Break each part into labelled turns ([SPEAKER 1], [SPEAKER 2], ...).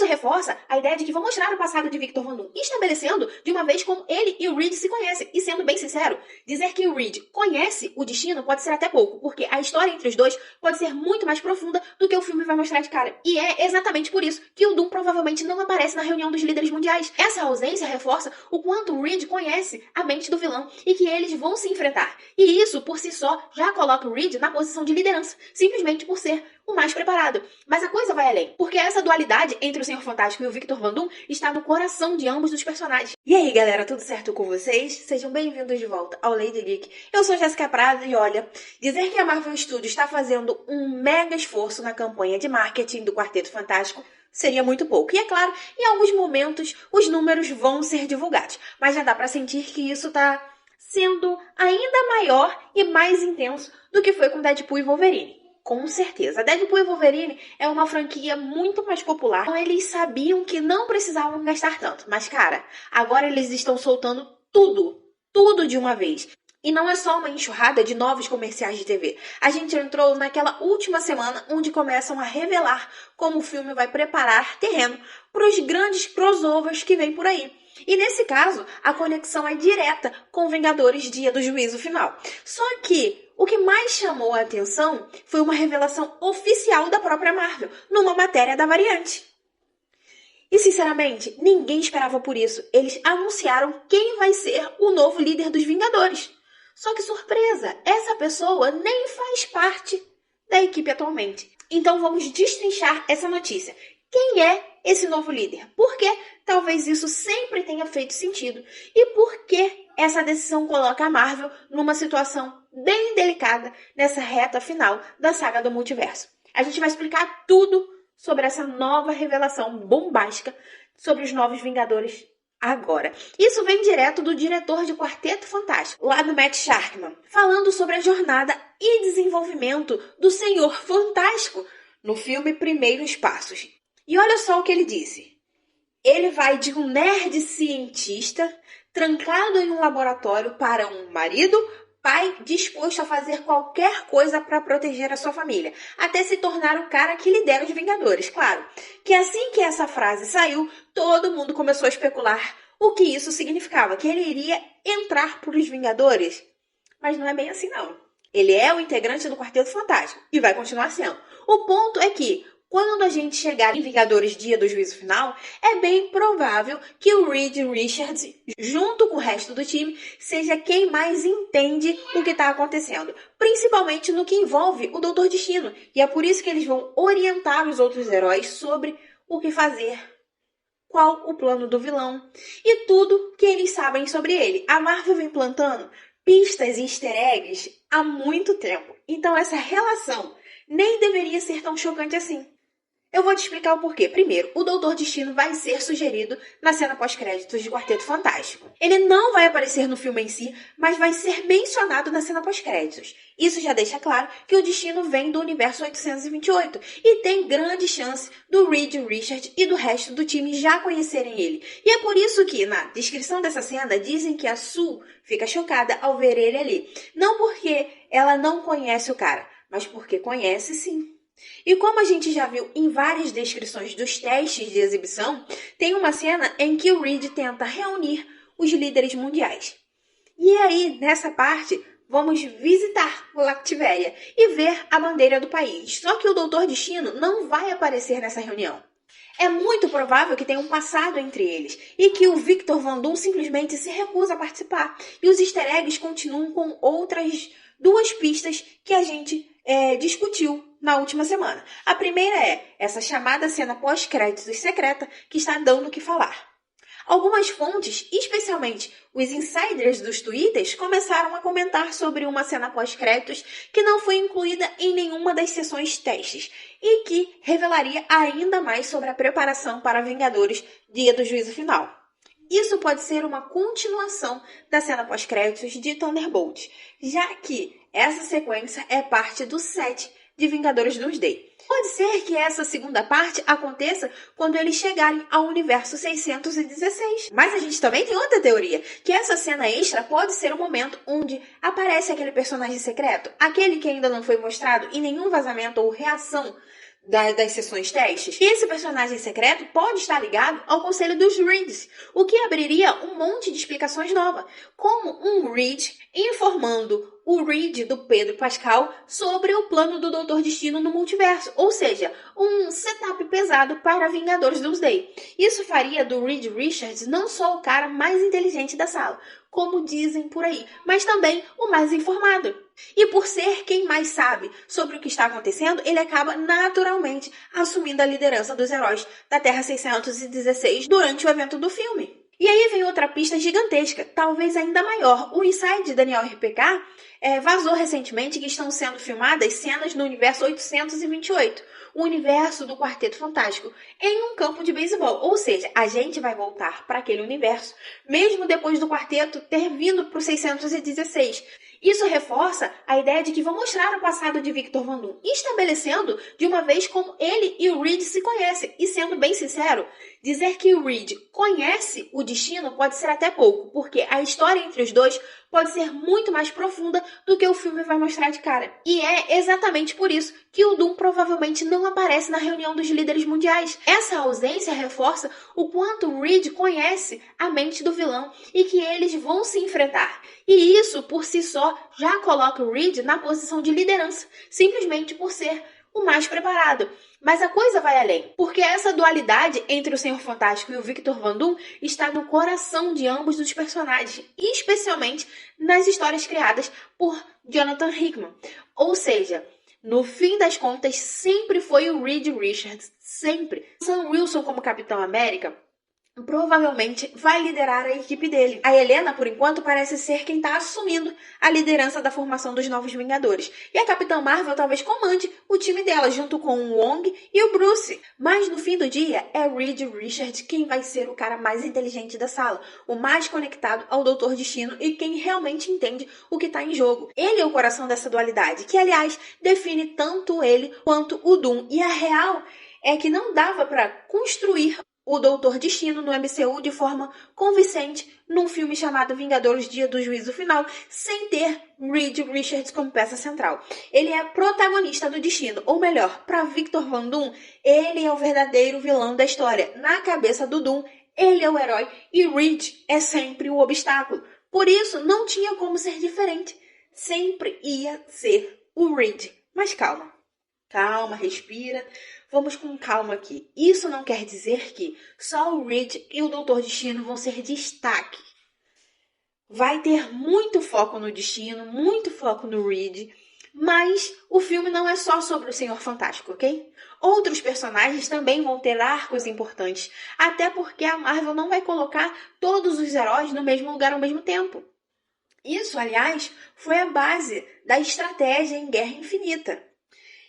[SPEAKER 1] Isso reforça a ideia de que vão mostrar o passado de Victor Von Doom, estabelecendo de uma vez como ele e o Reed se conhecem. E sendo bem sincero, dizer que o Reed conhece o Destino pode ser até pouco, porque a história entre os dois pode ser muito mais profunda do que o filme vai mostrar de cara. E é exatamente por isso que o Doom provavelmente não aparece na reunião dos líderes mundiais. Essa ausência reforça o quanto o Reed conhece a mente do vilão e que eles vão se enfrentar. E isso, por si só, já coloca o Reed na posição de liderança, simplesmente por ser o mais preparado. Mas a coisa vai além, porque essa dualidade entre o Senhor Fantástico e o Victor Von Doom está no coração de ambos os personagens. E aí, galera, tudo certo com vocês? Sejam bem-vindos de volta ao Lady Geek. Eu sou Jéssica Prada e olha, dizer que a Marvel Studios está fazendo um mega esforço na campanha de marketing do Quarteto Fantástico seria muito pouco. E é claro, em alguns momentos os números vão ser divulgados, mas já dá pra sentir que isso tá sendo ainda maior e mais intenso do que foi com Deadpool e Wolverine. Com certeza. Deadpool e Wolverine é uma franquia muito mais popular. Então eles sabiam que não precisavam gastar tanto. Mas, cara, agora eles estão soltando tudo de uma vez. E não é só uma enxurrada de novos comerciais de TV. A gente entrou naquela última semana onde começam a revelar como o filme vai preparar terreno para os grandes crossovers que vem por aí. E nesse caso, a conexão é direta com Vingadores Dia do Juízo Final. Só que o que mais chamou a atenção foi uma revelação oficial da própria Marvel, numa matéria da Variante. E sinceramente, ninguém esperava por isso. Eles anunciaram quem vai ser o novo líder dos Vingadores. Só que surpresa, essa pessoa nem faz parte da equipe atualmente. Então vamos destrinchar essa notícia. Quem é esse novo líder? Por que talvez isso sempre tenha feito sentido? E por que essa decisão coloca a Marvel numa situação bem delicada nessa reta final da saga do multiverso? A gente vai explicar tudo sobre essa nova revelação bombástica sobre os novos Vingadores agora. Isso vem direto do diretor de Quarteto Fantástico, lá do Matt Shakman, falando sobre a jornada e desenvolvimento do Senhor Fantástico no filme Primeiros Passos. E olha só o que ele disse. Ele vai de um nerd cientista trancado em um laboratório para um marido, pai disposto a fazer qualquer coisa para proteger a sua família, até se tornar o cara que lidera os Vingadores. Claro, que assim que essa frase saiu, todo mundo começou a especular o que isso significava, que ele iria entrar para os Vingadores. Mas não é bem assim, não. Ele é o integrante do Quarteto Fantástico e vai continuar sendo. O ponto é que, quando a gente chegar em Vingadores Dia do Juízo Final, é bem provável que o Reed Richards, junto com o resto do time, seja quem mais entende o que está acontecendo, principalmente no que envolve o Doutor Destino. E é por isso que eles vão orientar os outros heróis sobre o que fazer, qual o plano do vilão e tudo que eles sabem sobre ele. A Marvel vem plantando pistas e easter eggs há muito tempo, então essa relação nem deveria ser tão chocante assim. Eu vou te explicar o porquê. Primeiro, o Doutor Destino vai ser sugerido na cena pós-créditos de Quarteto Fantástico. Ele não vai aparecer no filme em si, mas vai ser mencionado na cena pós-créditos. Isso já deixa claro que o Destino vem do universo 828 e tem grande chance do Reed Richards e do resto do time já conhecerem ele. E é por isso que, na descrição dessa cena, dizem que a Sue fica chocada ao ver ele ali. Não porque ela não conhece o cara, mas porque conhece sim. E como a gente já viu em várias descrições dos testes de exibição, tem uma cena em que o Reed tenta reunir os líderes mundiais. E aí, nessa parte, vamos visitar o Lactivéria e ver a bandeira do país. Só que o Doutor Destino não vai aparecer nessa reunião. É muito provável que tenha um passado entre eles e que o Victor Von Doom simplesmente se recusa a participar. E os easter eggs continuam com outras duas pistas que a gente discutiu na última semana. A primeira é essa chamada cena pós-créditos secreta que está dando o que falar. Algumas fontes, especialmente os insiders dos twitters, começaram a comentar sobre uma cena pós-créditos que não foi incluída em nenhuma das sessões testes e que revelaria ainda mais sobre a preparação para Vingadores Dia do Juízo Final. Isso pode ser uma continuação da cena pós-créditos de Thunderbolt, já que essa sequência é parte do set de Vingadores Doomsday. Pode ser que essa segunda parte aconteça quando eles chegarem ao universo 616. Mas a gente também tem outra teoria, que essa cena extra pode ser o momento onde aparece aquele personagem secreto, aquele que ainda não foi mostrado em nenhum vazamento ou reação das sessões testes. E esse personagem secreto pode estar ligado ao Conselho dos Reeds, o que abriria um monte de explicações novas, como um Reed informando o Reed do Pedro Pascal sobre o plano do Doutor Destino no multiverso, ou seja, um setup pesado para Vingadores Doomsday. Isso faria do Reed Richards não só o cara mais inteligente da sala, como dizem por aí, mas também o mais informado. E por ser quem mais sabe sobre o que está acontecendo, ele acaba naturalmente assumindo a liderança dos heróis da Terra 616 durante o evento do filme. E aí vem outra pista gigantesca, talvez ainda maior. O Inside de Daniel RPK vazou recentemente que estão sendo filmadas cenas no universo 828, o universo do Quarteto Fantástico, em um campo de beisebol. Ou seja, a gente vai voltar para aquele universo, mesmo depois do quarteto ter vindo para o 616. Isso reforça a ideia de que vão mostrar o passado de Victor Von Doom, estabelecendo de uma vez como ele e o Reed se conhecem. E sendo bem sincero, dizer que o Reed conhece o destino pode ser até pouco, porque a história entre os dois pode ser muito mais profunda do que o filme vai mostrar de cara. E é exatamente por isso que o Doom provavelmente não aparece na reunião dos líderes mundiais. Essa ausência reforça o quanto o Reed conhece a mente do vilão e que eles vão se enfrentar. E isso, por si só, já coloca o Reed na posição de liderança, simplesmente por ser o mais preparado. Mas a coisa vai além, porque essa dualidade entre o Senhor Fantástico e o Victor Von Doom está no coração de ambos os personagens, e especialmente nas histórias criadas por Jonathan Hickman. Ou seja, no fim das contas, sempre foi o Reed Richards, sempre. Sam Wilson como Capitão América provavelmente vai liderar a equipe dele. A Helena, por enquanto, parece ser quem está assumindo a liderança da formação dos Novos Vingadores. E a Capitã Marvel talvez comande o time dela, junto com o Wong e o Bruce. Mas no fim do dia, é Reed Richards quem vai ser o cara mais inteligente da sala, o mais conectado ao Doutor Destino e quem realmente entende o que está em jogo. Ele é o coração dessa dualidade, que, aliás, define tanto ele quanto o Doom. E a real é que não dava para construir o Doutor Destino no MCU de forma convincente num filme chamado Vingadores Dia do Juízo Final, sem ter Reed Richards como peça central. Ele é protagonista do destino, ou melhor, para Victor Von Doom, ele é o verdadeiro vilão da história. Na cabeça do Doom, ele é o herói e Reed é sempre o obstáculo. Por isso, não tinha como ser diferente. Sempre ia ser o Reed. Mas calma. Calma, respira. Vamos com calma aqui. Isso não quer dizer que só o Reed e o Doutor Destino vão ser destaque. Vai ter muito foco no Destino, muito foco no Reed, mas o filme não é só sobre o Senhor Fantástico, ok? Outros personagens também vão ter arcos importantes, até porque a Marvel não vai colocar todos os heróis no mesmo lugar ao mesmo tempo. Isso, aliás, foi a base da estratégia em Guerra Infinita.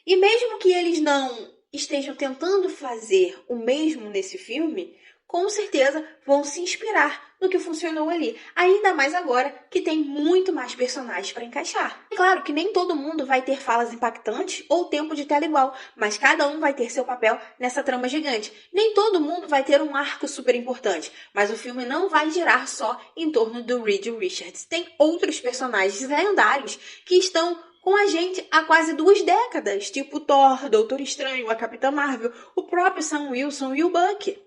[SPEAKER 1] E mesmo que eles não estejam tentando fazer o mesmo nesse filme, com certeza vão se inspirar no que funcionou ali. Ainda mais agora que tem muito mais personagens para encaixar. É claro que nem todo mundo vai ter falas impactantes ou tempo de tela igual, mas cada um vai ter seu papel nessa trama gigante. Nem todo mundo vai ter um arco super importante, mas o filme não vai girar só em torno do Reed Richards. Tem outros personagens lendários que estão com a gente há quase 2 décadas, tipo Thor, Doutor Estranho, a Capitã Marvel, o próprio Sam Wilson e o Bucky.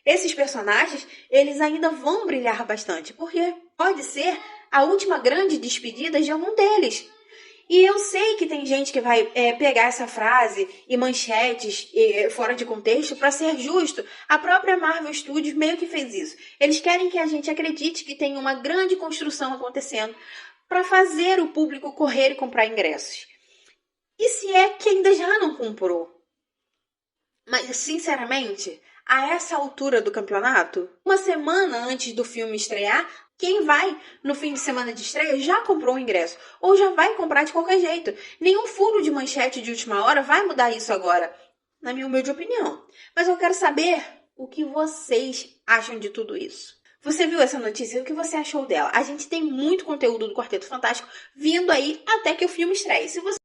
[SPEAKER 1] Esses personagens, eles ainda vão brilhar bastante, porque pode ser a última grande despedida de algum deles. E eu sei que tem gente que vai pegar essa frase e manchetes fora de contexto para ser justo. A própria Marvel Studios meio que fez isso. Eles querem que a gente acredite que tem uma grande construção acontecendo para fazer o público correr e comprar ingressos. E se é que ainda já não comprou? Mas, sinceramente, a essa altura do campeonato, uma semana antes do filme estrear, quem vai no fim de semana de estreia já comprou o ingresso, ou já vai comprar de qualquer jeito. Nenhum furo de manchete de última hora vai mudar isso agora, na minha humilde opinião. Mas eu quero saber o que vocês acham de tudo isso. Você viu essa notícia? O que você achou dela? A gente tem muito conteúdo do Quarteto Fantástico vindo aí até que o filme estreie. Se você